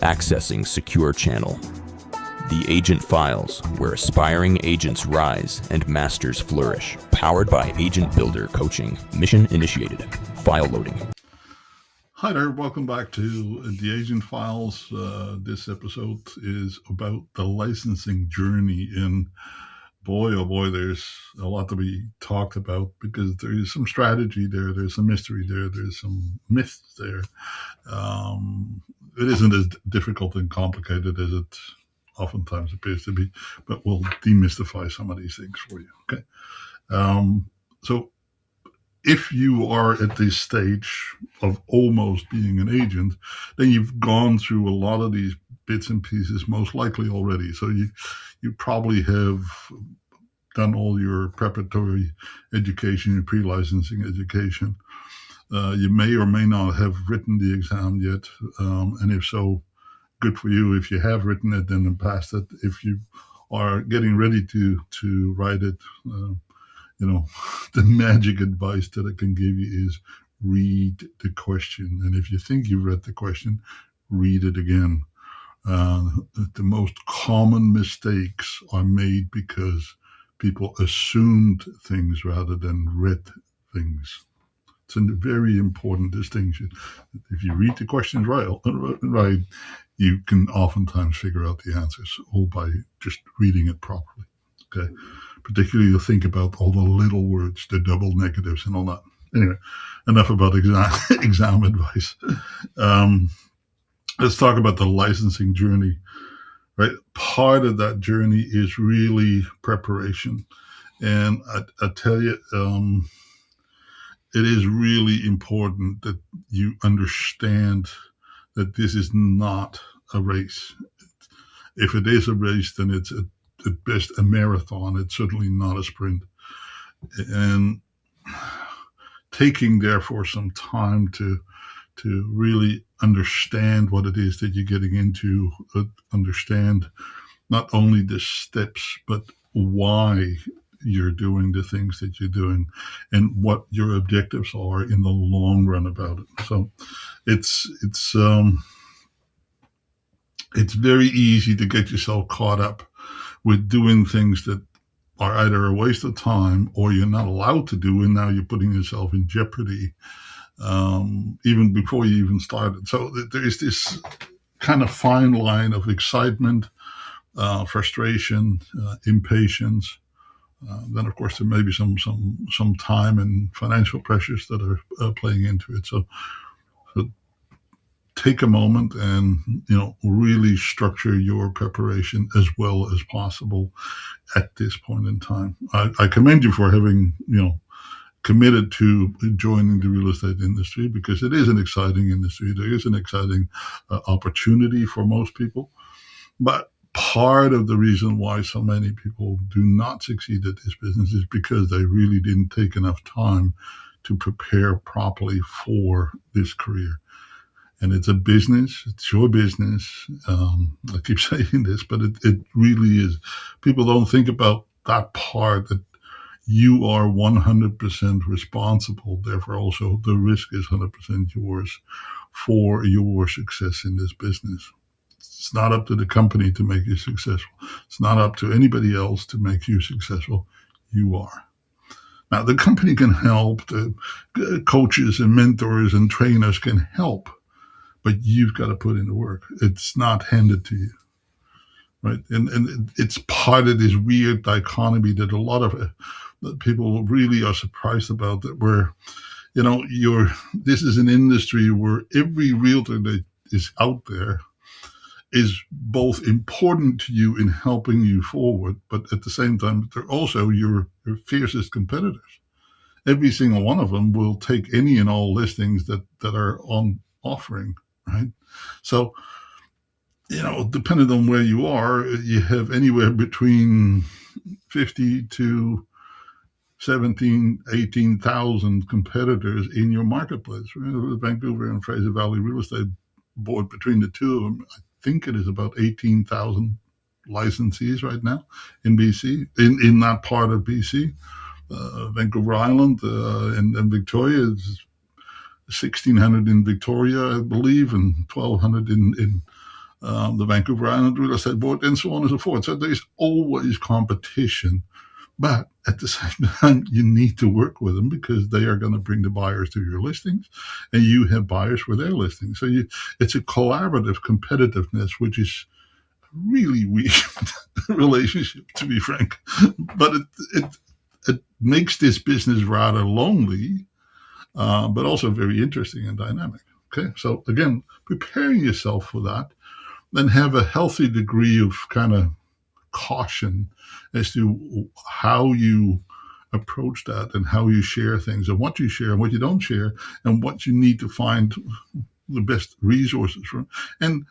Accessing Secure Channel. The Agent Files, where aspiring agents rise and masters flourish. Powered by Agent Builder Coaching. Mission initiated. File loading. Hi there, welcome back to the Agent Files. This episode is about the licensing journey, and boy, oh boy, there's a lot to be talked about because there is some strategy there, there's some mystery there, there's some myths there. It isn't as difficult and complicated as it oftentimes appears to be, but we'll demystify some of these things for you, okay? So if you are at this stage of almost being an agent, then you've gone through a lot of these bits and pieces most likely already. So you probably have done all your preparatory education, your pre-licensing education. You may or may not have written the exam yet, and if so, good for you. If you have written it, then passed it. If you are getting ready to write it, the magic advice that I can give you is read the question. And if you think you've read the question, read it again. The most common mistakes are made because people assumed things rather than read things. It's a very important distinction. If you read the questions right, you can oftentimes figure out the answers all by just reading it properly. Okay, particularly you think about all the little words, the double negatives, and all that. Anyway, enough about exam advice. Let's talk about the licensing journey. Right, part of that journey is really preparation, and I tell you. It is really important that you understand that this is not a race. If it is a race, then it's at best a marathon. It's certainly not a sprint. And taking, therefore, some time to really understand what it is that you're getting into, understand not only the steps, but why you're doing the things that you're doing and what your objectives are in the long run about it. So it's very easy to get yourself caught up with doing things that are either a waste of time or you're not allowed to do, and now you're putting yourself in jeopardy even before you even started. So there is this kind of fine line of excitement, frustration, impatience. Then, of course, there may be some time and financial pressures that are playing into it. So take a moment and really structure your preparation as well as possible at this point in time. I commend you for having committed to joining the real estate industry, because it is an exciting industry. There is an exciting opportunity for most people, but part of the reason why so many people do not succeed at this business is because they really didn't take enough time to prepare properly for this career. And it's a business. It's your business. I keep saying this, but it really is. People don't think about that part, that you are 100% responsible. Therefore, also the risk is 100% yours for your success in this business. It's not up to the company to make you successful. It's not up to anybody else to make you successful. You are. Now, the company can help. The coaches and mentors and trainers can help, but you've got to put in the work. It's not handed to you, right? And it's part of this weird dichotomy that a lot of people really are surprised about, that where, this is an industry where every realtor that is out there is both important to you in helping you forward, but at the same time, they're also your fiercest competitors. Every single one of them will take any and all listings that are on offering, right? So, depending on where you are, you have anywhere between 50 to 17, 18,000 competitors in your marketplace. The Vancouver and Fraser Valley Real Estate Board, between the two of them, I think it is about 18,000 licensees right now in BC, in that part of BC. Vancouver Island and Victoria is 1,600 in Victoria, I believe, and 1,200 in the Vancouver Island Real Estate Board, and so on and so forth. So there's always competition. But at the same time, you need to work with them because they are going to bring the buyers to your listings, and you have buyers for their listings. So it's a collaborative competitiveness, which is really weak relationship, to be frank. But it makes this business rather lonely, but also very interesting and dynamic. Okay, so again, preparing yourself for that, then have a healthy degree of kind of caution as to how you approach that and how you share things and what you share and what you don't share and what you need to find the best resources from. And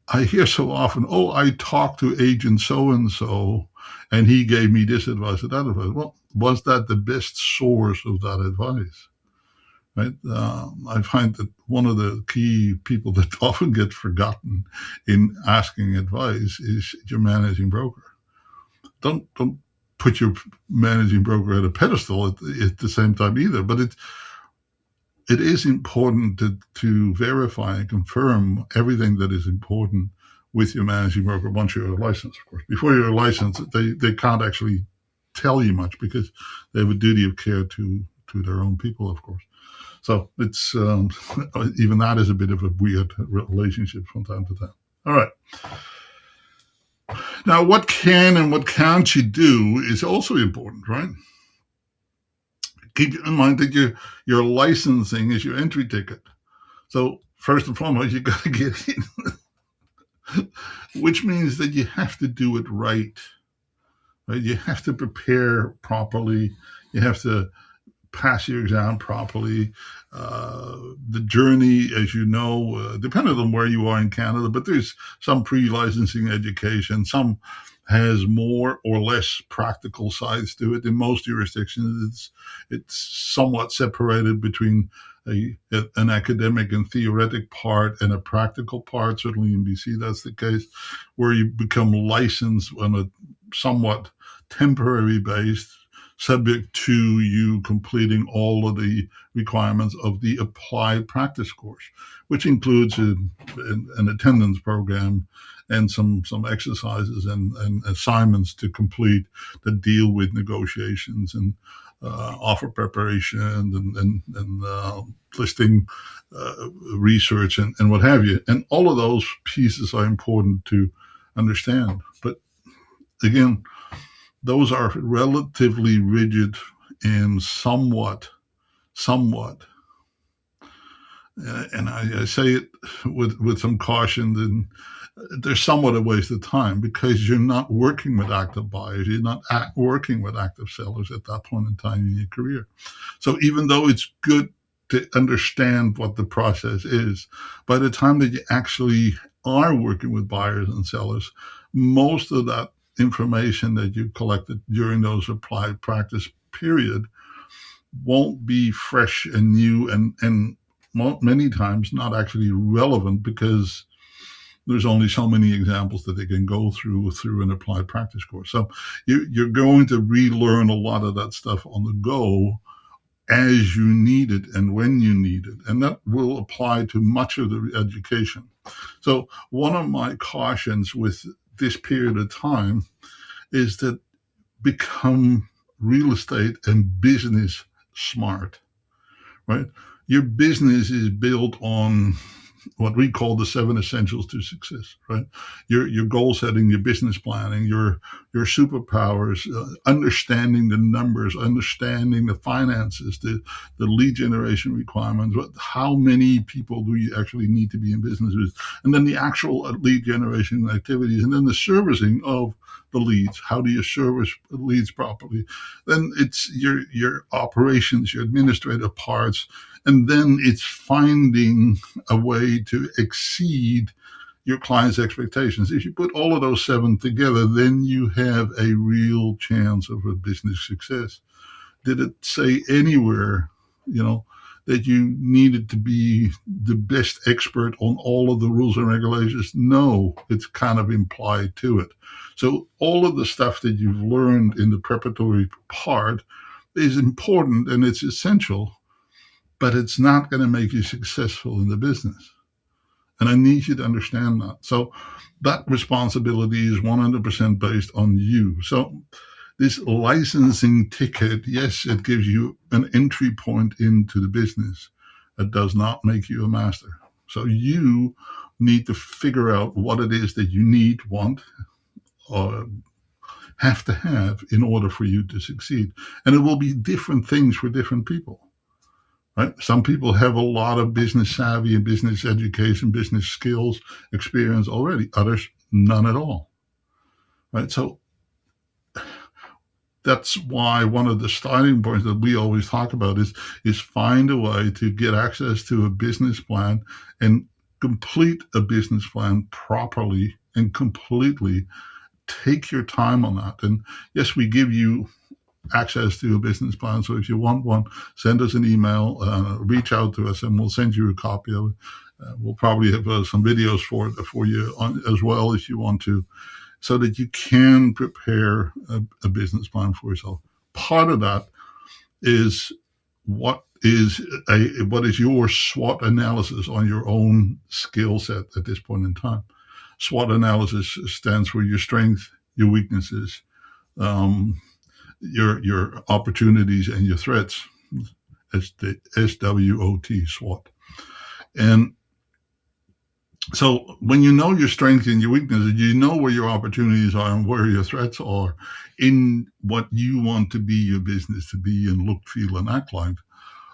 I hear so often, oh, I talked to agent so and so, and he gave me this advice or that advice. Well, was that the best source of that advice? Right? I find that one of the key people that often get forgotten in asking advice is your managing broker. Don't put your managing broker at a pedestal at the same time either. But it is important to verify and confirm everything that is important with your managing broker once you're licensed, of course. Before you're licensed, they can't actually tell you much because they have a duty of care to their own people, of course. So it's even that is a bit of a weird relationship from time to time. All right. Now, what can and what can't you do is also important, right? Keep in mind that your licensing is your entry ticket. So first and foremost, you got to get in, which means that you have to do it right. Right? You have to prepare properly. You have to pass your exam properly. The journey, as you know, depending on where you are in Canada, but there's some pre-licensing education, some has more or less practical sides to it. In most jurisdictions, it's somewhat separated between an academic and theoretic part and a practical part. Certainly in BC, that's the case, where you become licensed on a somewhat temporary base, subject to you completing all of the requirements of the applied practice course, which includes an attendance program and some exercises and assignments to complete that deal with negotiations and offer preparation and listing research and what have you. And all of those pieces are important to understand. But again, those are relatively rigid and somewhat, and I say it with some caution, then they're somewhat a waste of time because you're not working with active buyers, you're not working with active sellers at that point in time in your career. So even though it's good to understand what the process is, by the time that you actually are working with buyers and sellers, most of that information that you collected during those applied practice period won't be fresh and new and many times not actually relevant because there's only so many examples that they can go through an applied practice course. So you're going to relearn a lot of that stuff on the go as you need it and when you need it. And that will apply to much of the education. So one of my cautions with this period of time is that become real estate and business smart, right? Your business is built on what we call the 7 essentials to success, right? Your goal setting, your business planning, your superpowers, understanding the numbers, understanding the finances, the lead generation requirements, how many people do you actually need to be in business with, and then the actual lead generation activities, and then the servicing of the leads. How do you service leads properly? Then it's your operations, your administrative parts, and then it's finding a way to exceed your client's expectations. If you put all of those 7 together, then you have a real chance of a business success. Did it say anywhere, that you needed to be the best expert on all of the rules and regulations? No, it's kind of implied to it. So all of the stuff that you've learned in the preparatory part is important and it's essential, but it's not going to make you successful in the business. And I need you to understand that. So that responsibility is 100% based on you. So this licensing ticket, yes, it gives you an entry point into the business. It does not make you a master. So you need to figure out what it is that you need, want, or have to have in order for you to succeed. And it will be different things for different people. Right? Some people have a lot of business savvy and business education, business skills, experience already. Others, none at all. Right? So that's why one of the starting points that we always talk about is find a way to get access to a business plan and complete a business plan properly and completely. Take your time on that. And yes, we give you access to a business plan. So if you want one, send us an email, reach out to us, and we'll send you a copy of it. We'll probably have some videos for you as well if you want to, so that you can prepare a business plan for yourself. Part of that is what is your SWOT analysis on your own skill set at this point in time. SWOT analysis stands for your strengths, your weaknesses, your opportunities, and your threats. It's the SWOT, SWOT. And so when you know your strengths and your weaknesses, you know where your opportunities are and where your threats are in what you want to be your business to be and look, feel, and act like,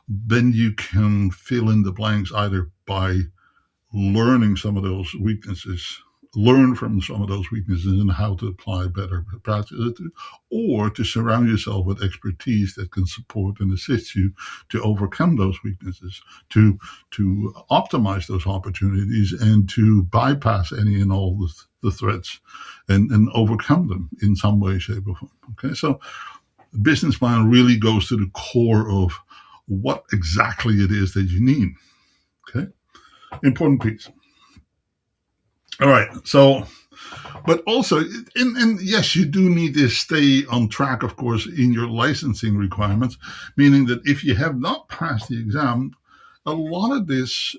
then you can fill in the blanks either by learning some of those weaknesses, learn from some of those weaknesses and how to apply better practices, or to surround yourself with expertise that can support and assist you to overcome those weaknesses, to optimize those opportunities, and to bypass any and all the threats and overcome them in some way, shape, or form. Okay, so the business plan really goes to the core of what exactly it is that you need. Okay, important piece. All right. So, but also, and yes, you do need to stay on track, of course, in your licensing requirements, meaning that if you have not passed the exam, a lot of this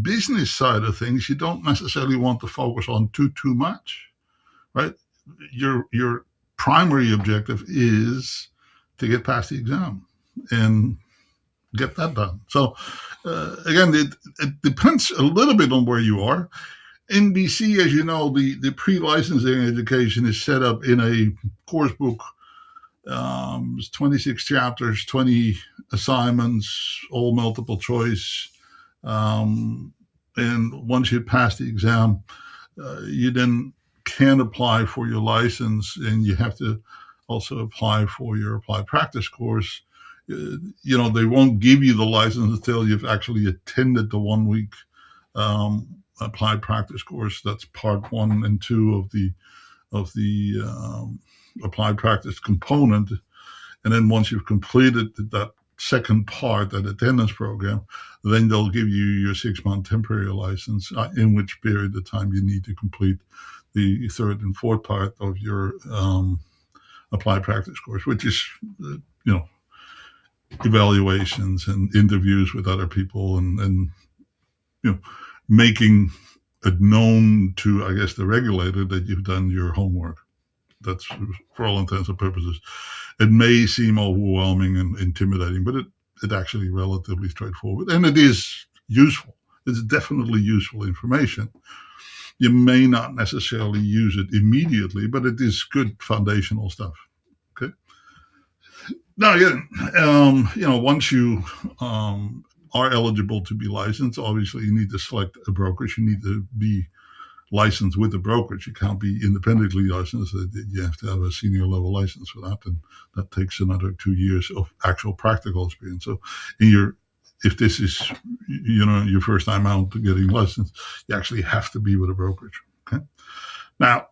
business side of things, you don't necessarily want to focus on too much, right? Your primary objective is to get past the exam and get that done. So, again, it depends a little bit on where you are. In BC, as you know, the pre-licensing education is set up in a course book. It's 26 chapters, 20 assignments, all multiple choice. And once you pass the exam, you then can apply for your license, and you have to also apply for your applied practice course. They won't give you the license until you've actually attended the 1 week applied practice course. That's part 1 and 2 of the applied practice component. And then once you've completed that second part, that attendance program, then they'll give you your 6-month temporary license, in which period of time you need to complete the third and fourth part of your applied practice course, which is evaluations and interviews with other people and making it known to, I guess, the regulator that you've done your homework. That's, for all intents and purposes. It may seem overwhelming and intimidating, but it actually relatively straightforward. And it is useful. It's definitely useful information. You may not necessarily use it immediately, but it is good foundational stuff. Okay. Now, again, once you are eligible to be licensed, obviously you need to select a brokerage. You need to be licensed with a brokerage. You can't be independently licensed. You have to have a senior level license for that, and that takes another 2 years of actual practical experience. So, if this is your first time out to getting licensed, you actually have to be with a brokerage. Okay. Now,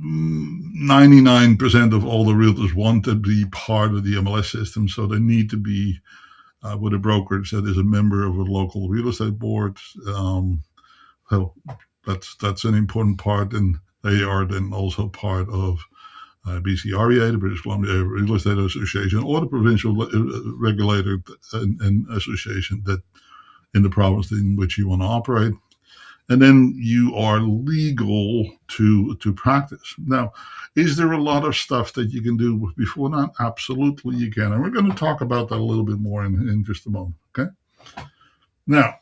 99% of all the realtors want to be part of the MLS system, so they need to be with a brokerage that is a member of a local real estate board. So that's an important part, and they are then also part of BCREA, the British Columbia Real Estate Association, or the provincial regulator and association that in the province in which you want to operate. and then you are legal to practice. Now, is there a lot of stuff that you can do before that? Absolutely, you can, and we're going to talk about that a little bit more in just a moment. Okay. Now,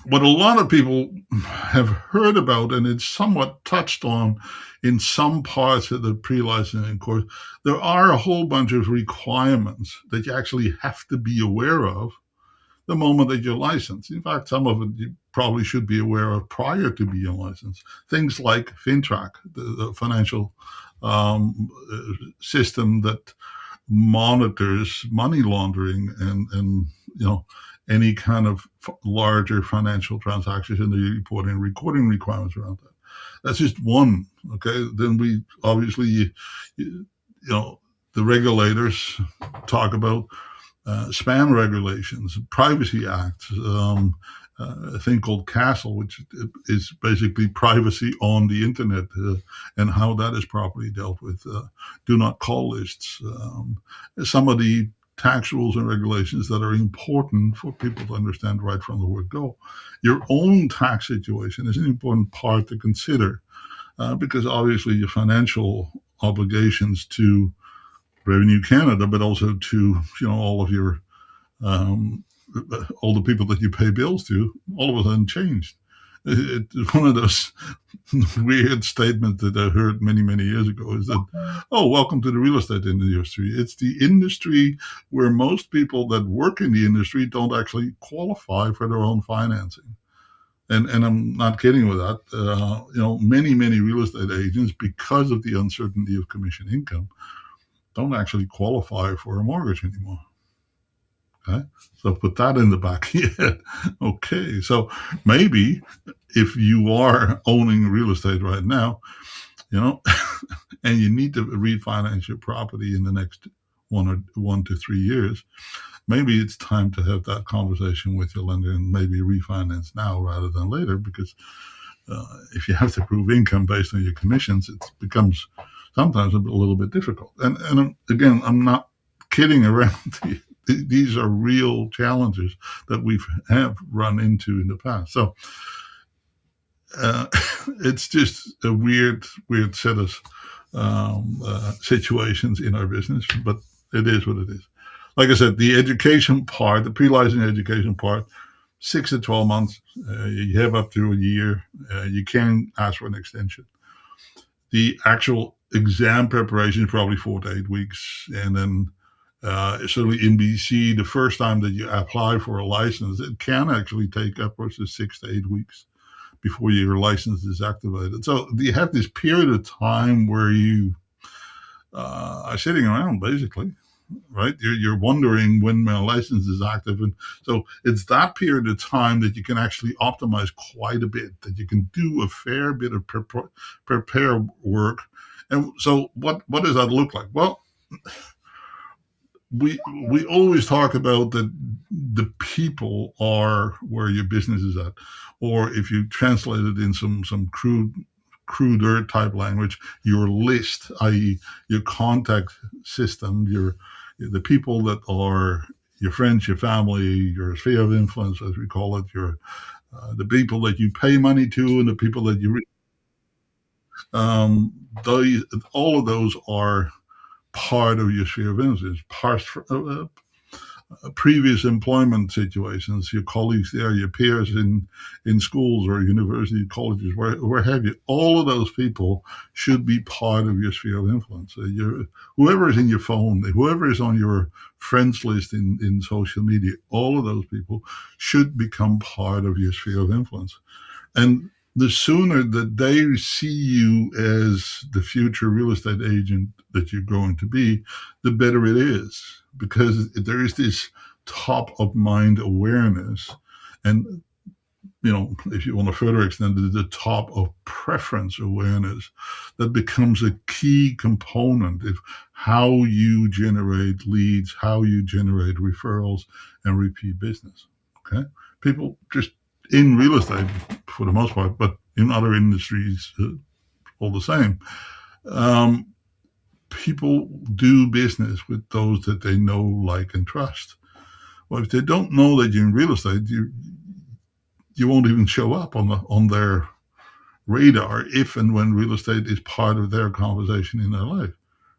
what a lot of people have heard about, and it's somewhat touched on in some parts of the pre-licensing course, there are a whole bunch of requirements that you actually have to be aware of the moment that you're licensed. In fact, some of it you probably should be aware of prior to being licensed. Things like FINTRAC, the financial system that monitors money laundering and any kind of larger financial transactions, and the reporting and recording requirements around that. That's just one. Okay, then we obviously the regulators talk about spam regulations, privacy acts, a thing called CASL, which is basically privacy on the internet, and how that is properly dealt with. Do not call lists. Some of the tax rules and regulations that are important for people to understand right from the word go. Your own tax situation is an important part to consider, because obviously your financial obligations to Revenue Canada, but also to all of your all the people that you pay bills to, all of a sudden changed. It's one of those weird statements that I heard many, many years ago is that, oh, welcome to the real estate industry. It's the industry where most people that work in the industry don't actually qualify for their own financing. And I'm not kidding with that. Many, many real estate agents, because of the uncertainty of commission income, don't actually qualify for a mortgage anymore. Okay, so put that in the back of your head. Okay, so maybe if you are owning real estate right now, and you need to refinance your property in the next 1 to 3 years, maybe it's time to have that conversation with your lender and maybe refinance now rather than later, because if you have to prove income based on your commissions, it becomes sometimes a little bit difficult. And again, I'm not kidding around. These are real challenges that we have run into in the past. So it's just a weird set of situations in our business, but it is what it is. Like I said, the education part, the pre-licensing education part, 6 to 12 months. You have up to a year. You can ask for an extension. The actual exam preparation is probably 4 to 8 weeks, and then certainly in BC, the first time that you apply for a license, it can actually take upwards of 6 to 8 weeks before your license is activated. So you have this period of time where you are sitting around, basically, right? You're wondering when my license is active. And so it's that period of time that you can actually optimize quite a bit, that you can do a fair bit of prepare work. And so what does that look like? Well, we always talk about that the people are where your business is at, or if you translate it in some cruder type language, your list, i.e., your contact system, the people that are your friends, your family, your sphere of influence, as we call it, your the people that you pay money to, and the people that you all of those are part of your sphere of influence, previous employment situations, your colleagues there, your peers in schools or university colleges, where have you. All of those people should be part of your sphere of influence. Whoever is in your phone, whoever is on your friends list in social media, all of those people should become part of your sphere of influence. And the sooner that they see you as the future real estate agent that you're going to be, the better it is, because there is this top of mind awareness. And, if you want to further extend it, the top of preference awareness that becomes a key component of how you generate leads, how you generate referrals and repeat business. Okay. People just in real estate, for the most part, but in other industries, all the same. People do business with those that they know, like, and trust. Well, if they don't know that you're in real estate, you won't even show up on their radar if and when real estate is part of their conversation in their life.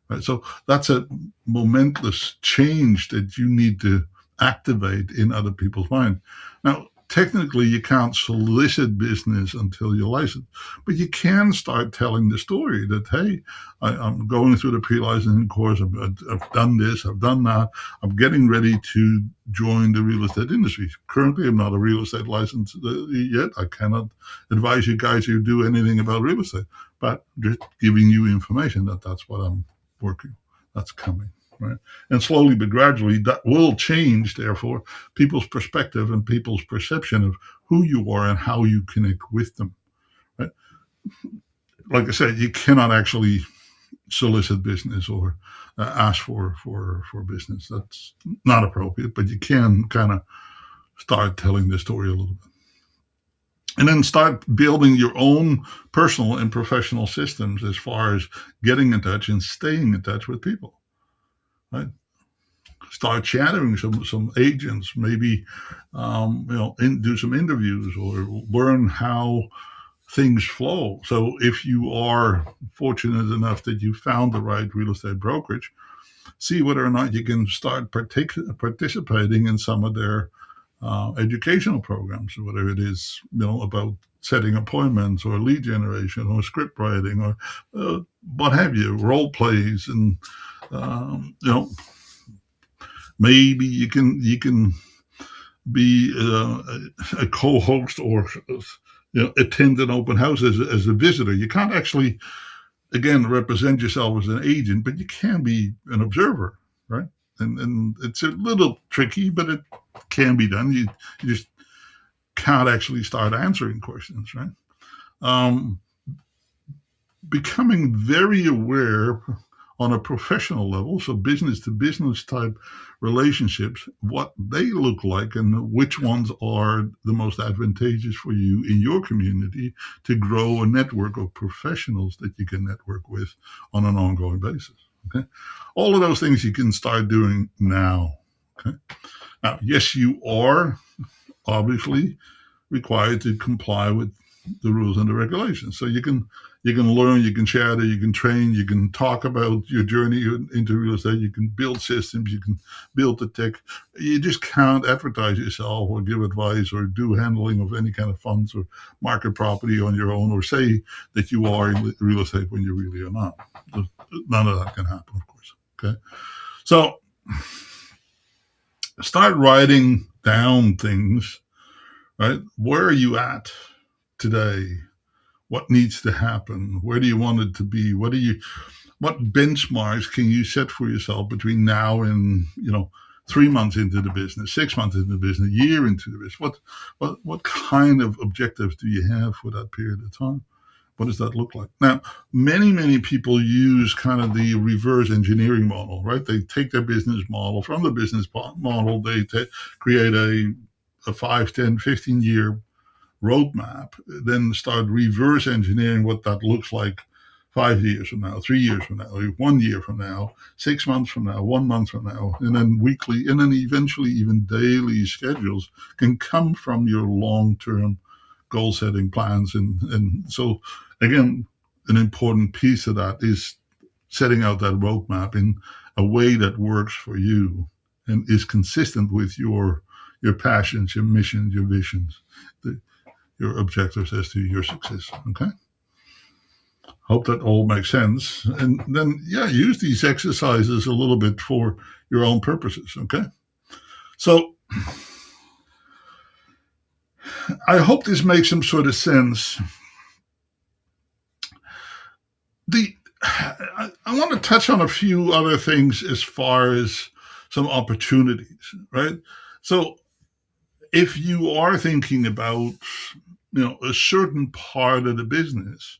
Right? So that's a momentous change that you need to activate in other people's mind. Now, technically, you can't solicit business until you're licensed, but you can start telling the story that, hey, I'm going through the pre-licensing course. I've done this, I've done that. I'm getting ready to join the real estate industry. Currently, I'm not a real estate licensed yet. I cannot advise you guys to do anything about real estate, but just giving you information that's what I'm working. That's coming, right? And slowly but gradually, that will change, therefore, people's perspective and people's perception of who you are and how you connect with them, right? Like I said, you cannot actually solicit business or ask for business. That's not appropriate, but you can kind of start telling the story a little bit. And then start building your own personal and professional systems as far as getting in touch and staying in touch with people. Right? Start chattering some agents, maybe do some interviews or learn how things flow. So if you are fortunate enough that you found the right real estate brokerage, see whether or not you can start participating in some of their educational programs, whether it is about setting appointments or lead generation or script writing or what have you, role plays, and maybe you can be a co-host or attend an open house as a visitor. You can't actually, again, represent yourself as an agent, but you can be an observer, right? And it's a little tricky, but it can be done. You just can't actually start answering questions, right? Becoming very aware on a professional level, so business to business type relationships, what they look like and which ones are the most advantageous for you in your community to grow a network of professionals that you can network with on an ongoing basis. Okay, all of those things you can start doing now. Okay, now, yes, you are obviously required to comply with the rules and the regulations. So you can learn, you can chatter, you can train, you can talk about your journey into real estate, you can build systems, you can build the tech. You just can't advertise yourself or give advice or do handling of any kind of funds or market property on your own or say that you are in real estate when you really are not. None of that can happen, of course. Okay. So start writing down things, right? Where are you at today? What needs to happen? Where do you want it to be? What benchmarks can you set for yourself between now and 3 months into the business, 6 months into the business, a year into the business? What kind of objectives do you have for that period of time? What does that look like? Now, many people use kind of the reverse engineering model, right? They take their business model. From the business model, they create a 5, 10, 15-year roadmap, then start reverse engineering what that looks like 5 years from now, 3 years from now, 1 year from now, 6 months from now, 1 month from now, and then weekly, and then eventually even daily schedules can come from your long-term goal setting plans. And so, again, an important piece of that is setting out that roadmap in a way that works for you and is consistent with your passions, your missions, your visions, your objectives as to your success. Okay. Hope that all makes sense. And then, use these exercises a little bit for your own purposes. Okay. So I hope this makes some sort of sense. I want to touch on a few other things as far as some opportunities, right? So if you are thinking about, a certain part of the business,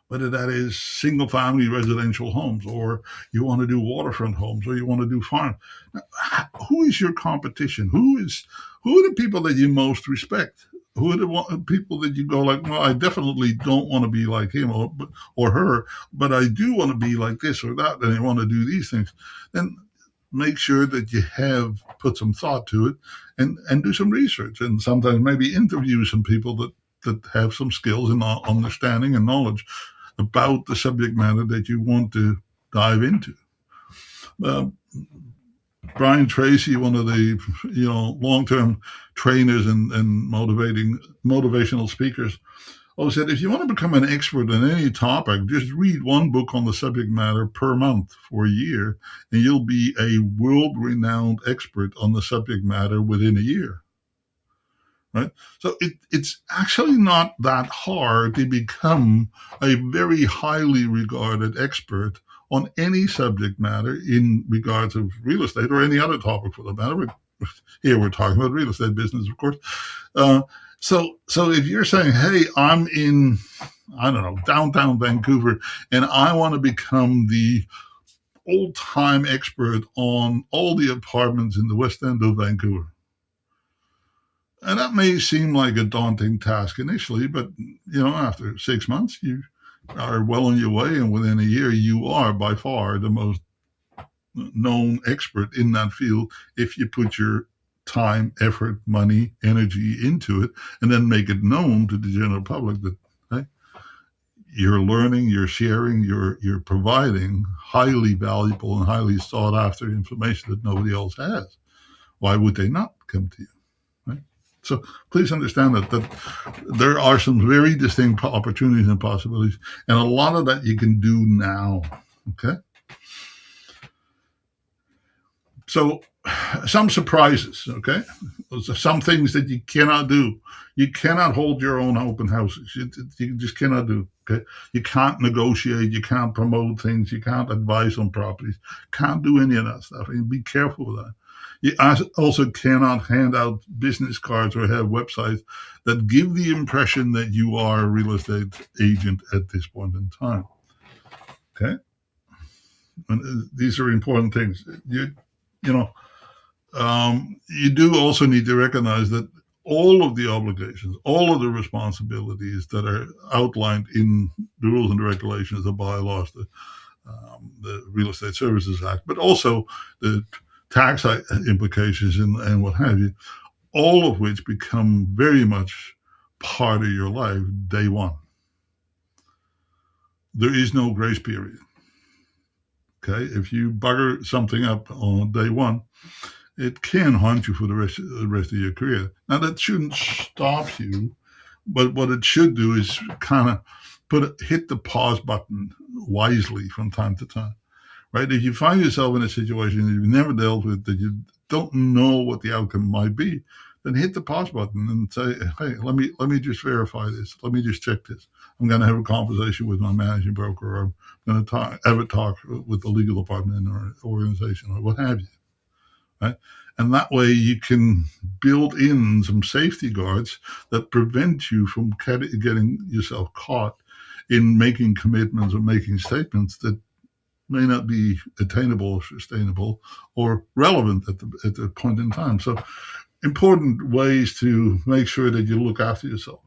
whether that is single family residential homes, or you want to do waterfront homes, or you want to do farm, who is your competition? Who are the people that you most respect? Who are the people that you go like, well, I definitely don't want to be like him or her, but I do want to be like this or that, and I want to do these things. Then make sure that you have put some thought to it and do some research, and sometimes maybe interview some people that have some skills and understanding and knowledge about the subject matter that you want to dive into. Uh, Brian Tracy, one of the long-term trainers and motivational speakers, always said, if you want to become an expert in any topic, just read one book on the subject matter per month for a year, and you'll be a world-renowned expert on the subject matter within a year. Right? So it's actually not that hard to become a very highly regarded expert on any subject matter in regards of real estate or any other topic for the matter. Here we're talking about real estate business, of course. So if you're saying, hey, I'm in, I don't know, downtown Vancouver, and I want to become the old-time expert on all the apartments in the West End of Vancouver. And that may seem like a daunting task initially, but after 6 months, you are well on your way, and within a year, you are by far the most known expert in that field if you put your time, effort, money, energy into it, and then make it known to the general public that, hey, you're learning, you're sharing, you're providing highly valuable and highly sought after information that nobody else has. Why would they not come to you? Right? So please understand that there are some very distinct opportunities and possibilities, and a lot of that you can do now. Okay. So some surprises, okay? Those are some things that you cannot do. You cannot hold your own open houses. You just cannot do, okay? You can't negotiate. You can't promote things. You can't advise on properties. Can't do any of that stuff. And be careful with that. You also cannot hand out business cards or have websites that give the impression that you are a real estate agent at this point in time, okay? And these are important things. You do also need to recognize that all of the obligations, all of the responsibilities that are outlined in the rules and the regulations, the bylaws, the Real Estate Services Act, but also the tax implications and what have you, all of which become very much part of your life day one. There is no grace period. Okay, if you bugger something up on day one, it can haunt you for the rest of your career. Now, that shouldn't stop you, but what it should do is kind of hit the pause button wisely from time to time, right? If you find yourself in a situation that you've never dealt with, that you don't know what the outcome might be, then hit the pause button and say, hey, let me just verify this. Let me just check this. I'm going to have a conversation with my managing broker, or I'm going to have a talk with the legal department in our organization, or what have you. Right? And that way you can build in some safety guards that prevent you from getting yourself caught in making commitments or making statements that may not be attainable or sustainable or relevant at the point in time. So important ways to make sure that you look after yourself.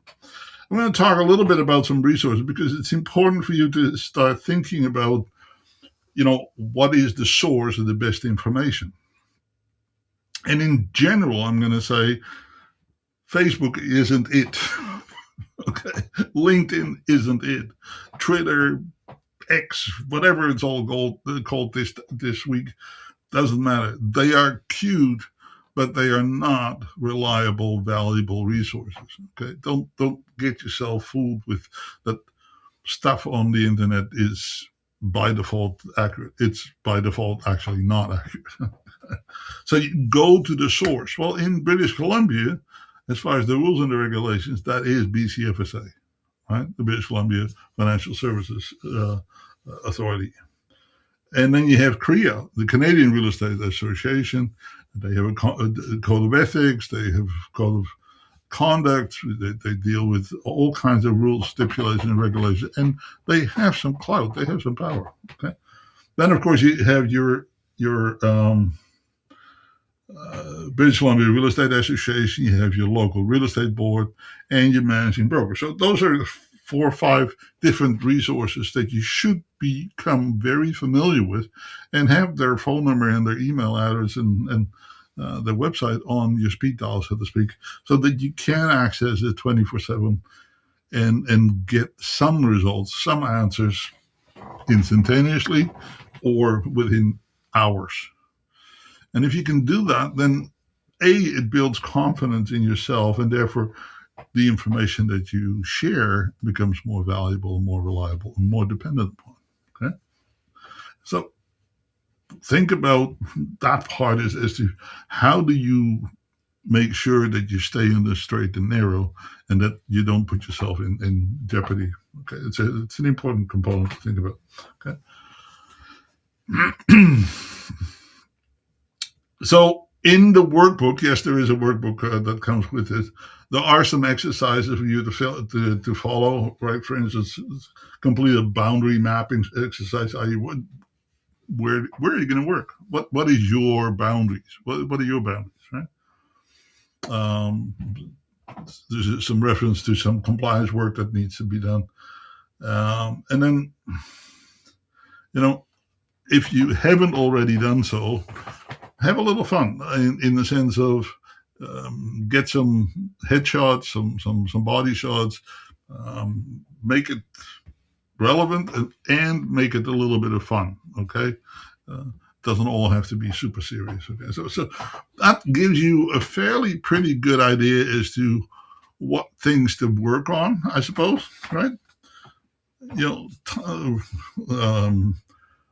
I'm going to talk a little bit about some resources because it's important for you to start thinking about, what is the source of the best information. And in general, I'm going to say Facebook isn't it. Okay. LinkedIn isn't it. Twitter, X, whatever it's all called this week, doesn't matter. They are cute, but they are not reliable, valuable resources. Okay. Don't get yourself fooled with that stuff on the internet is by default accurate. It's by default actually not accurate. So you go to the source. Well, in British Columbia, as far as the rules and the regulations, that is BCFSA, right? The British Columbia Financial Services Authority. And then you have CREA, the Canadian Real Estate Association. They have a code of ethics. They have a code of conduct. They deal with all kinds of rules, stipulations, and regulations. And they have some clout. They have some power. Okay. Then, of course, you have your British Columbia Real Estate Association, you have your local real estate board, and your managing broker. So those are 4 or 5 different resources that you should become very familiar with, and have their phone number and their email address and their website on your speed dial, so to speak, so that you can access it 24/7 and get some results, some answers instantaneously or within hours. And if you can do that, then it builds confidence in yourself, and therefore the information that you share becomes more valuable, more reliable, and more dependent upon. Okay? So think about that part as to how do you make sure that you stay in the straight and narrow, and that you don't put yourself in jeopardy. Okay, it's an important component to think about. Okay. So in the workbook, yes, there is a workbook that comes with it. There are some exercises for you to follow, right? For instance, complete a boundary mapping exercise. Where are you going to work? What is your boundaries? What are your boundaries, right? There's some reference to some compliance work that needs to be done. And then, if you haven't already done so, have a little fun in the sense of get some headshots, some body shots, make it relevant and make it a little bit of fun. Okay. Doesn't all have to be super serious. Okay. So that gives you a fairly pretty good idea as to what things to work on, I suppose, right?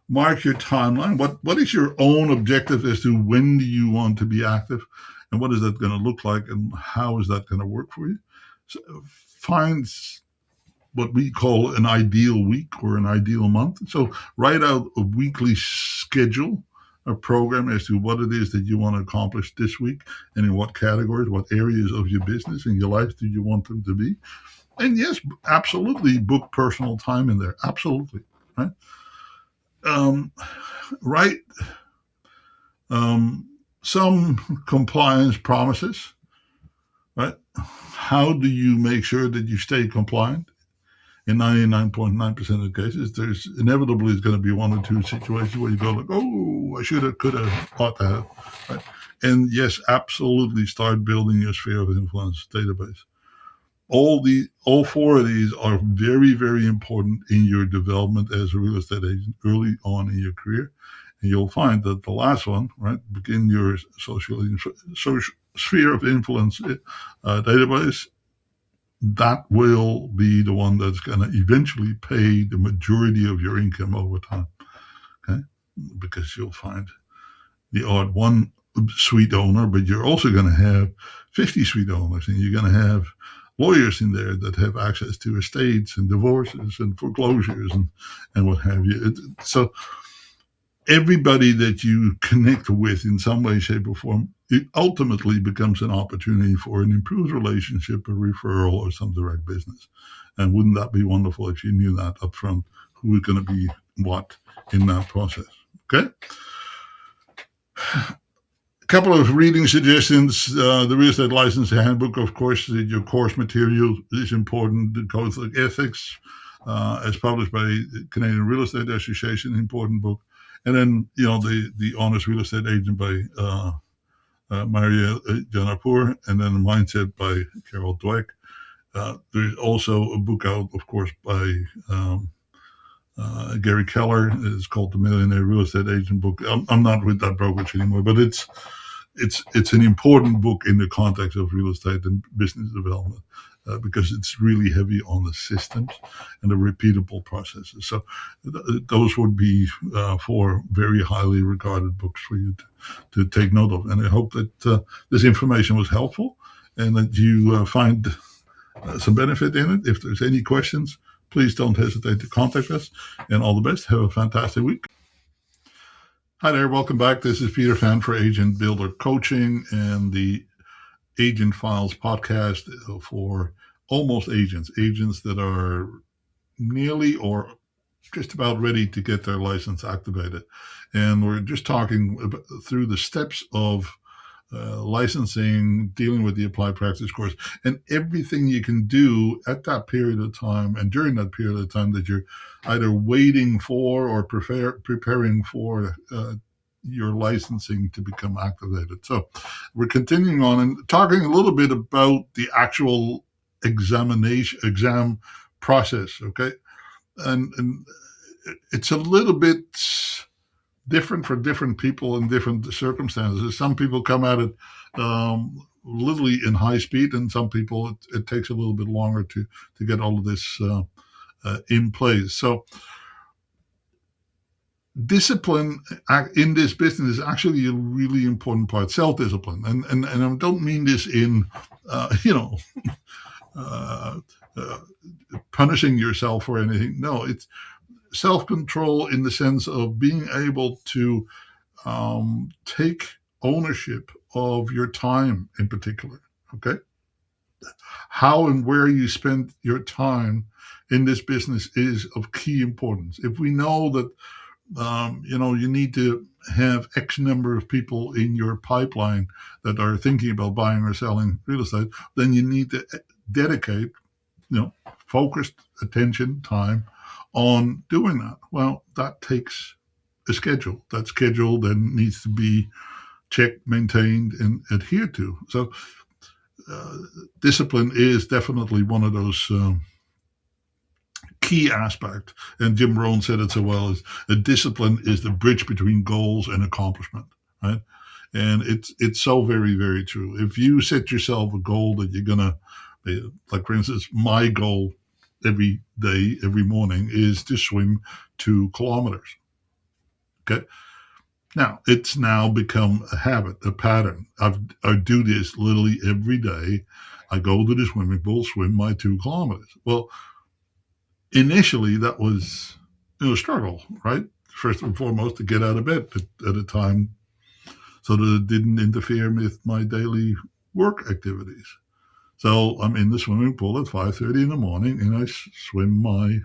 Mark your timeline. What is your own objective as to when do you want to be active, and what is that going to look like, and how is that going to work for you? So find what we call an ideal week or an ideal month. So write out a weekly schedule, a program as to what it is that you want to accomplish this week, and in what categories, what areas of your business and your life do you want them to be. And yes, absolutely book personal time in there. Absolutely. Right? Write some compliance promises, right? How do you make sure that you stay compliant? In 99.9% of the cases, there's inevitably is going to be one or two situations where you go like, oh, I should have, could have, ought to have. Right? And yes, absolutely start building your sphere of influence database. All 4 of these are very, very important in your development as a real estate agent early on in your career. And you'll find that the last one, right, begin your social sphere of influence database, that will be the one that's going to eventually pay the majority of your income over time. Okay, because you'll find the odd one suite owner, but you're also going to have 50 suite owners, and you're going to have lawyers in there that have access to estates and divorces and foreclosures and what have you. So everybody that you connect with in some way, shape, or form, it ultimately becomes an opportunity for an improved relationship, a referral, or some direct business. And wouldn't that be wonderful if you knew that up front, who is going to be what in that process? Okay? A couple of reading suggestions. The Real Estate License Handbook, of course, your course material is important. The Code of Ethics, as published by the Canadian Real Estate Association, important book. And then, the Honest Real Estate Agent by Maria Janapur, and then The Mindset by Carol Dweck. There's also a book out, of course, by Gary Keller. It's called The Millionaire Real Estate Agent Book. I'm not with that brokerage anymore, but it's an important book in the context of real estate and business development because it's really heavy on the systems and the repeatable processes. So those would be 4 very highly regarded books for you to take note of. And I hope that this information was helpful and that you find some benefit in it. If there's any questions, please don't hesitate to contact us. And all the best. Have a fantastic week. Hi there. Welcome back. This is Peter Fan for Agent Builder Coaching and the Agent Files podcast for almost agents that are nearly or just about ready to get their license activated. And we're just talking through the steps of licensing, dealing with the applied practice course, and everything you can do at that period of time and during that period of time that you're either waiting for or preparing for your licensing to become activated. So we're continuing on and talking a little bit about the actual exam process, okay? And it's a little bit different for different people in different circumstances. Some people come at it literally in high speed, and some people it takes a little bit longer to get all of this in place. So discipline in this business is actually a really important part. Self-discipline, and I don't mean this in uh, uh, punishing yourself or anything. No, it's self-control in the sense of being able to take ownership of your time in particular. Okay, how and where you spend your time in this business is of key importance. If we know that you need to have X number of people in your pipeline that are thinking about buying or selling real estate, then you need to dedicate, focused attention, time on doing that. Well, that takes a schedule. That schedule then needs to be checked, maintained, and adhered to. So discipline is definitely one of those key aspects. And Jim Rohn said it so well: is a discipline is the bridge between goals and accomplishment, right? And it's so very, very true. If you set yourself a goal that you're gonna, like for instance, my goal every day, every morning is to swim 2 kilometers. Okay. Now, it's now become a habit, a pattern. I do this literally every day. I go to the swimming pool, swim my 2 kilometers. Well, initially, that was a struggle, right? First and foremost, to get out of bed at a time so that it didn't interfere with my daily work activities. So I'm in the swimming pool at 5:30 in the morning, and I swim my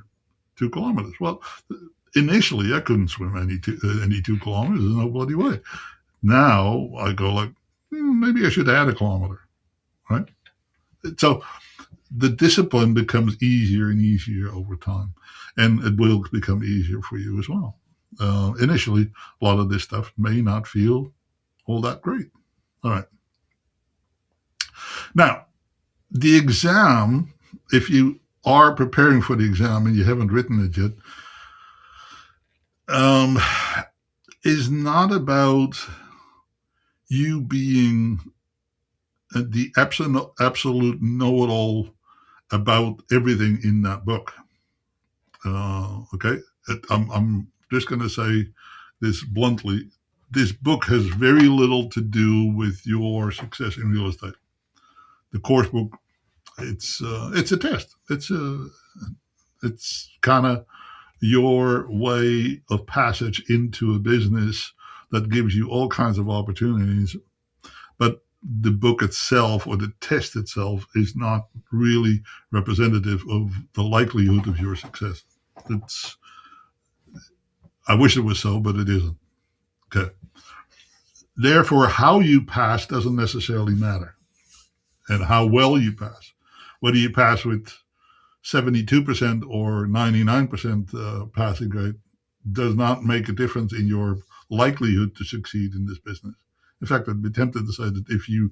2 kilometers. Well, initially, I couldn't swim any 2 kilometers. There's no bloody way. Now I go like, maybe I should add a kilometer, right? So the discipline becomes easier and easier over time, and it will become easier for you as well. Initially, a lot of this stuff may not feel all that great. All right. Now, the exam, if you are preparing for the exam and you haven't written it yet, is not about you being the absolute know-it-all about everything in that book. Okay, I'm just going to say this bluntly. This book has very little to do with your success in real estate. The course book, it's a test. It's kind of your way of passage into a business that gives you all kinds of opportunities. But the book itself or the test itself is not really representative of the likelihood of your success. I wish it was so, but it isn't. Okay. Therefore, how you pass doesn't necessarily matter, and how well you pass. Whether you pass with 72% or 99% passing rate does not make a difference in your likelihood to succeed in this business. In fact, I'd be tempted to say that if you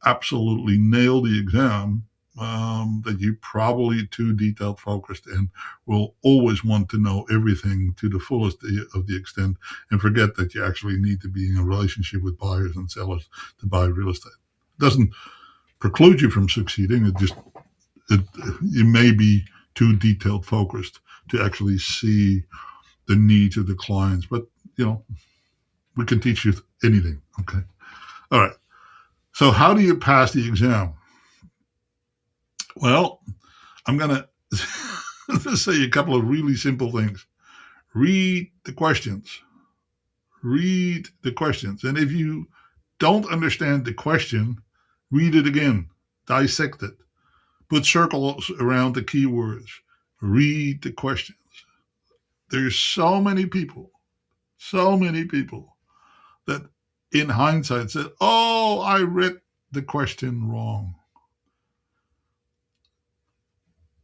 absolutely nail the exam, that you're probably too detail focused and will always want to know everything to the fullest of the extent and forget that you actually need to be in a relationship with buyers and sellers to buy real estate. It doesn't preclude you from succeeding. You may be too detailed focused to actually see the needs of the clients, but we can teach you anything. Okay. All right. So how do you pass the exam? Well, I'm going to say a couple of really simple things. Read the questions. Read the questions. And if you don't understand the question, read it again. Dissect it. Put circles around the keywords. Read the questions. There's so many people that in hindsight said, oh, I read the question wrong.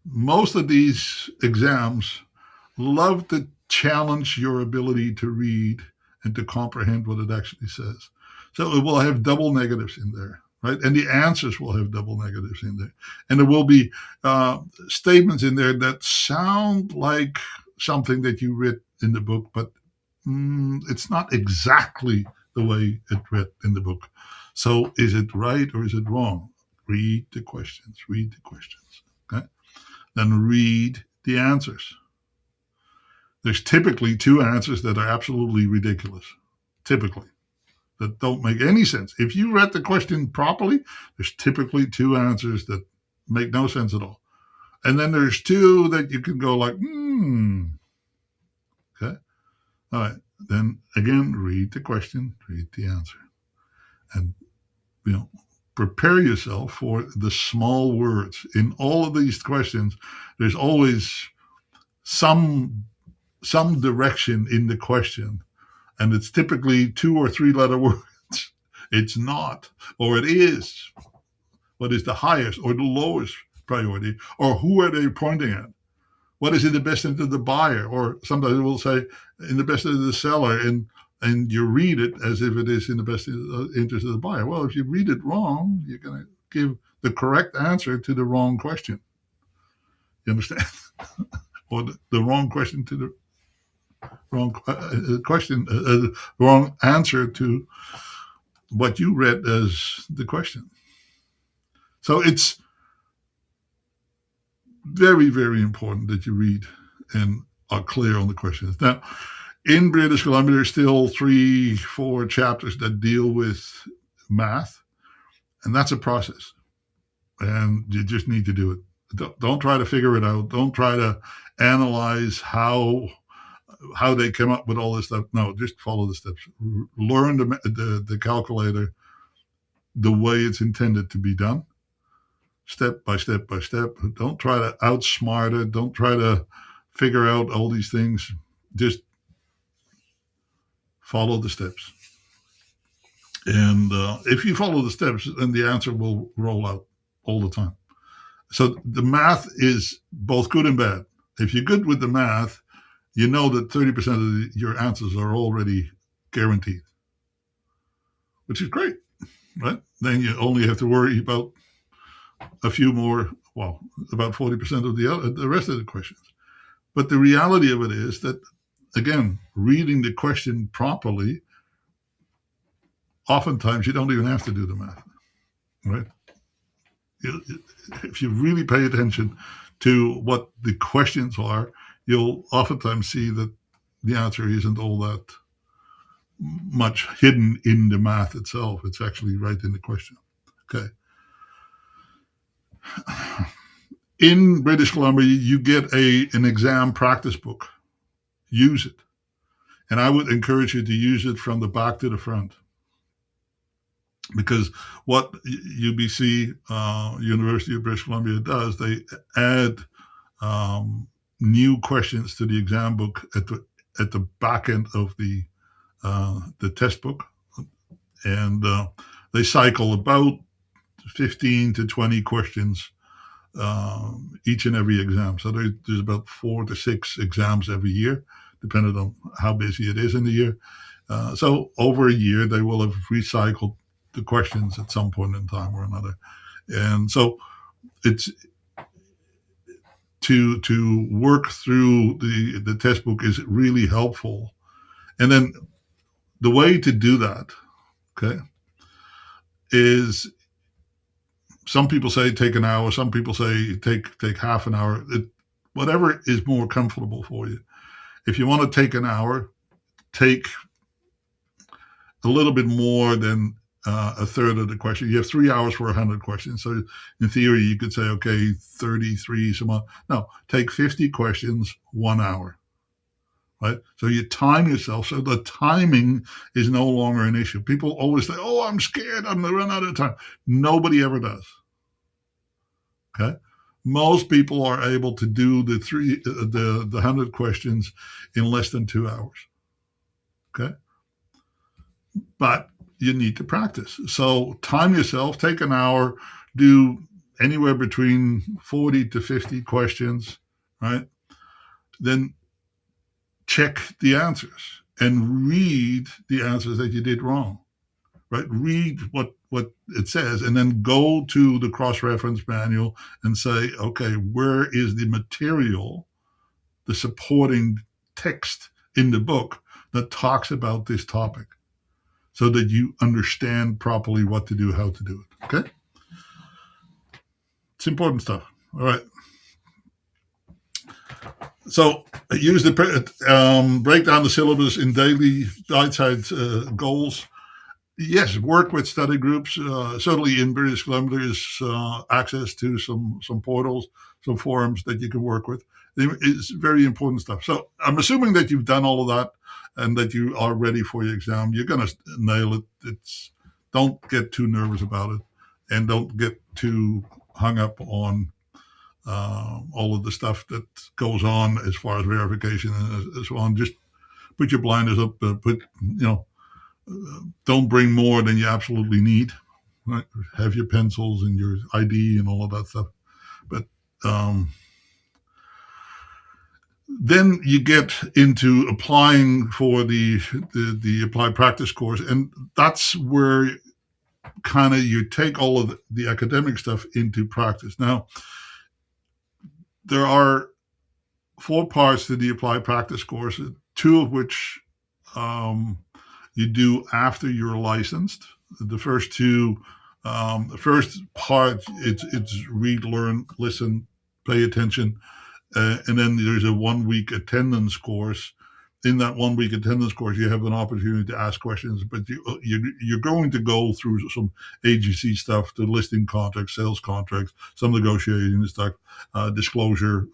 Most of these exams love to challenge your ability to read and to comprehend what it actually says. So it will have double negatives in there, right? And the answers will have double negatives in there. And there will be statements in there that sound like something that you read in the book, but it's not exactly the way it read in the book. So is it right or is it wrong? Read the questions, okay? Then read the answers. There's typically two answers that are absolutely ridiculous, typically, that don't make any sense. If you read the question properly, there's typically two answers that make no sense at all. And then there's two that you can go like, okay. All right. Then again, read the question, read the answer. And, prepare yourself for the small words. In all of these questions, there's always some direction in the question, and it's typically 2 or 3 letter words. It's not, or it is. What is the highest or the lowest priority, or who are they pointing at? What is in the best interest of the buyer, or sometimes it will say in the best interest of the seller, and you read it as if it is in the best interest of the buyer. Well, if you read it wrong, you're going to give the correct answer to the wrong question. You understand? Or the wrong question to the wrong question, wrong answer to what you read as the question. So it's very, very important that you read and are clear on the questions. Now, in British Columbia, there's still 3-4 chapters that deal with math, and that's a process. And you just need to do it. Don't try to figure it out. Don't try to analyze how they came up with all this stuff. No, just follow the steps. Learn the calculator the way it's intended to be done, step by step by step. Don't try to outsmart it. Don't try to figure out all these things. Just follow the steps. And if you follow the steps, then the answer will roll out all the time. So the math is both good and bad. If you're good with the math, you know that 30% of your answers are already guaranteed, which is great, right? Then you only have to worry about a few more, about 40% of the rest of the questions. But the reality of it is that, again, reading the question properly, oftentimes you don't even have to do the math, right? If you really pay attention to what the questions are, you'll oftentimes see that the answer isn't all that much hidden in the math itself. It's actually right in the question. Okay. In British Columbia, you get an exam practice book. Use it. And I would encourage you to use it from the back to the front. Because what UBC, University of British Columbia, does, they add new questions to the exam book at the back end of the test book, and they cycle about 15 to 20 questions each and every exam. So there's about 4 to 6 exams every year, depending on how busy it is in the year. So over a year, they will have recycled the questions at some point in time or another. And so it's to work through the test book is really helpful. And then the way to do that, okay, is some people say take an hour, some people say take half an hour, whatever is more comfortable for you. If you want to take an hour, take a little bit more than a third of the question. You have 3 hours for 100 questions. So in theory, you could say, okay, 33, no, take 50 questions, 1 hour, right? So you time yourself. So the timing is no longer an issue. People always say, oh, I'm scared, I'm going to run out of time. Nobody ever does, okay? Most people are able to do the 100 questions in less than 2 hours, okay? But you need to practice. So time yourself, take an hour, do anywhere between 40 to 50 questions, right? Then check the answers and read the answers that you did wrong, right? Read what it says and then go to the cross-reference manual and say, okay, where is the material, the supporting text in the book that talks about this topic, so that you understand properly what to do, how to do it. Okay? It's important stuff. All right. So use the break down the syllabus in daily bite-sized goals. Yes, work with study groups. Certainly in British Columbia, there's access to some portals, some forums that you can work with. It's very important stuff. So I'm assuming that you've done all of that and that you are ready for your exam. You're going to nail it. Don't get too nervous about it, and don't get too hung up on all of the stuff that goes on as far as verification and so on. Just put your blinders up. Don't bring more than you absolutely need. Right? Have your pencils and your ID and all of that stuff. But then you get into applying for the applied practice course, and that's where kind of you take all of the academic stuff into practice. Now, there are 4 parts to the applied practice course, 2 of which you do after you're licensed. The first 2, the first part, it's read, learn, listen, pay attention, and then there's a 1-week attendance course. In that 1-week attendance course, you have an opportunity to ask questions, but you're going to go through some agency stuff, the listing contracts, sales contracts, some negotiating stuff, disclosure,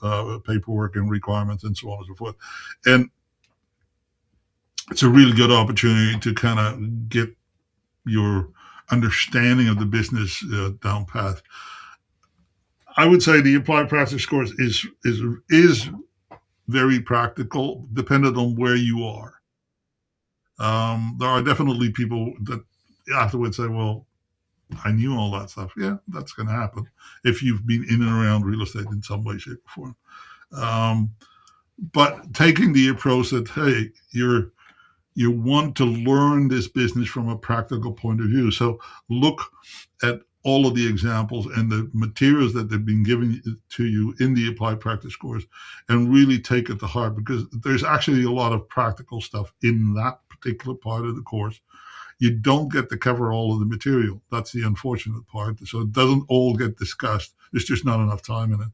paperwork and requirements, and so on and so forth. And it's a really good opportunity to kind of get your understanding of the business down path. I would say the applied practice course is very practical, dependent on where you are. There are definitely people that afterwards say, well, I knew all that stuff. Yeah, that's going to happen if you've been in and around real estate in some way, shape, or form. But taking the approach that, hey, you want to learn this business from a practical point of view. So look at all of the examples and the materials that they've been given to you in the applied practice course and really take it to heart, because there's actually a lot of practical stuff in that particular part of the course. You don't get to cover all of the material. That's the unfortunate part. So it doesn't all get discussed. There's just not enough time in it.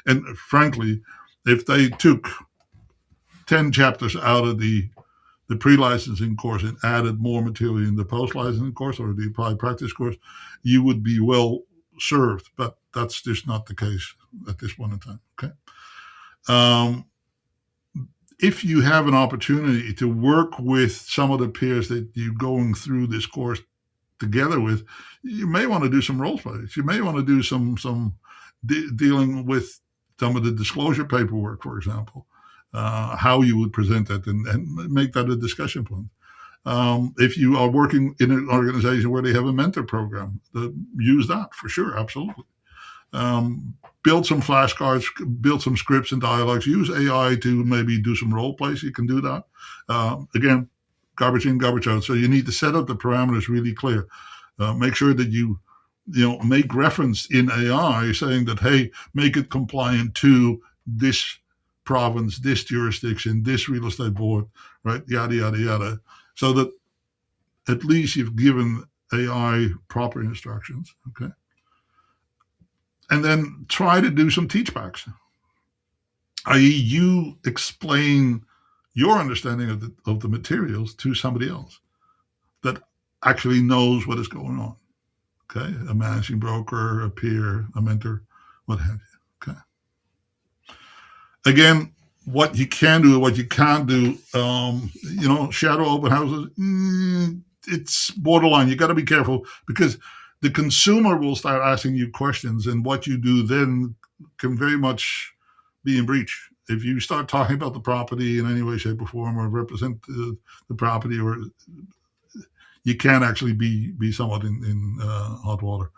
And frankly, if they took 10 chapters out of the pre-licensing course and added more material in the post-licensing course or the applied practice course, you would be well served. But that's just not the case at this point in time. Okay. If you have an opportunity to work with some of the peers that you're going through this course together with, you may want to do some role plays. You may want to do some dealing with some of the disclosure paperwork, for example. How you would present that and make that a discussion point. If you are working in an organization where they have a mentor program, use that for sure, absolutely. Build some flashcards, build some scripts and dialogues, use AI to maybe do some role plays. You can do that. Again, garbage in, garbage out. So you need to set up the parameters really clear. Make sure that you make reference in AI saying that, hey, make it compliant to this province, this jurisdiction, this real estate board, right? Yada, yada, yada. So that at least you've given AI proper instructions, okay? And then try to do some teachbacks, i.e. you explain your understanding of the materials to somebody else that actually knows what is going on, okay? A managing broker, a peer, a mentor, what have you, okay? Again, what you can do, what you can't do, shadow open houses, it's borderline. You got to be careful because the consumer will start asking you questions, and what you do then can very much be in breach. If you start talking about the property in any way, shape, or form, or represent the property, or you can actually be somewhat in hot water.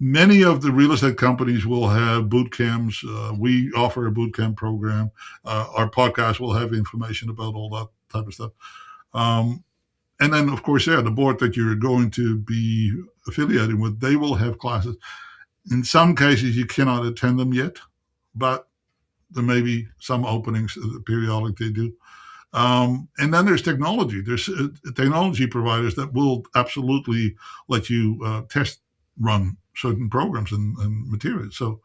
Many of the real estate companies will have boot camps. We offer a boot camp program. Our podcast will have information about all that type of stuff. And then, of course, the board that you're going to be affiliated with, they will have classes. In some cases, you cannot attend them yet, but there may be some openings periodically do. And then there's technology. There's technology providers that will absolutely let you test run certain programs and materials. So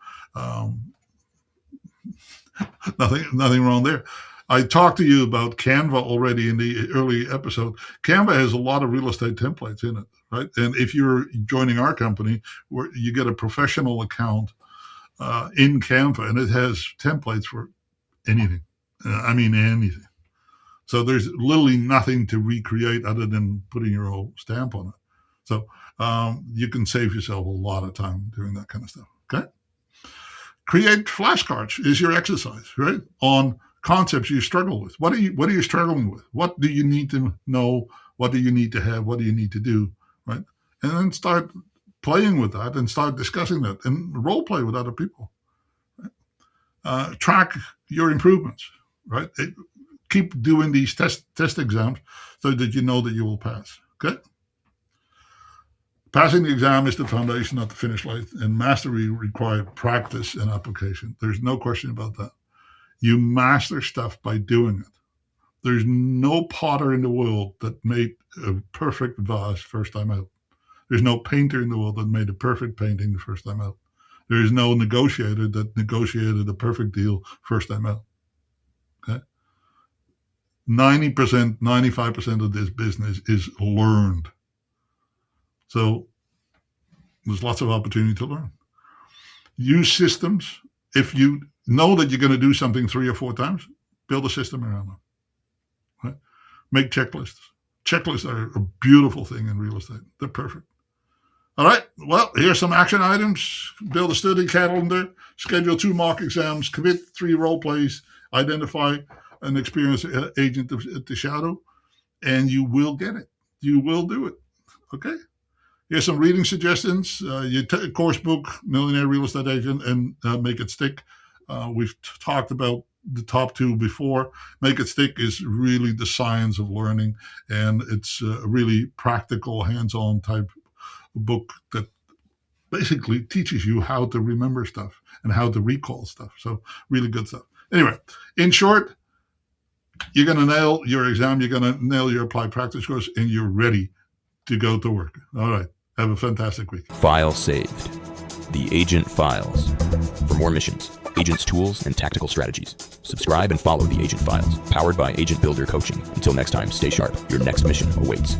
nothing wrong there. I talked to you about Canva already in the early episode. Canva has a lot of real estate templates in it, right? And if you're joining our company, where you get a professional account in Canva, and it has templates for anything. Anything. So there's literally nothing to recreate other than putting your own stamp on it. So you can save yourself a lot of time doing that kind of stuff. Okay. Create flashcards is your exercise, right? On concepts you struggle with. What are you struggling with? What do you need to know? What do you need to have? What do you need to do? Right? And then start playing with that and start discussing that and role play with other people. Right? Track your improvements, right? Keep doing these test exams so that you know that you will pass. Okay? Passing the exam is the foundation, not the finish line, and mastery requires practice and application. There's no question about that. You master stuff by doing it. There's no potter in the world that made a perfect vase first time out. There's no painter in the world that made a perfect painting the first time out. There is no negotiator that negotiated a perfect deal first time out. Okay? 90%, 95% of this business is learned. So there's lots of opportunity to learn. Use systems. If you know that you're going to do something 3 or 4 times, build a system around them. Right? Make checklists. Checklists are a beautiful thing in real estate. They're perfect. All right. Well, here's some action items. Build a study calendar. Schedule 2 mock exams. Commit 3 role plays. Identify an experienced agent to shadow. And you will get it. You will do it. Okay? Here's some reading suggestions. Your course book, Millionaire Real Estate Agent, and Make It Stick. We've talked about the top 2 before. Make It Stick is really the science of learning, and it's a really practical, hands-on type book that basically teaches you how to remember stuff and how to recall stuff. So really good stuff. Anyway, in short, you're going to nail your exam, you're going to nail your applied practice course, and you're ready to go to work. All right. Have a fantastic week. File saved. The Agent Files. For more missions, agents' tools, and tactical strategies, subscribe and follow the Agent Files, powered by Agent Builder Coaching. Until next time, stay sharp. Your next mission awaits.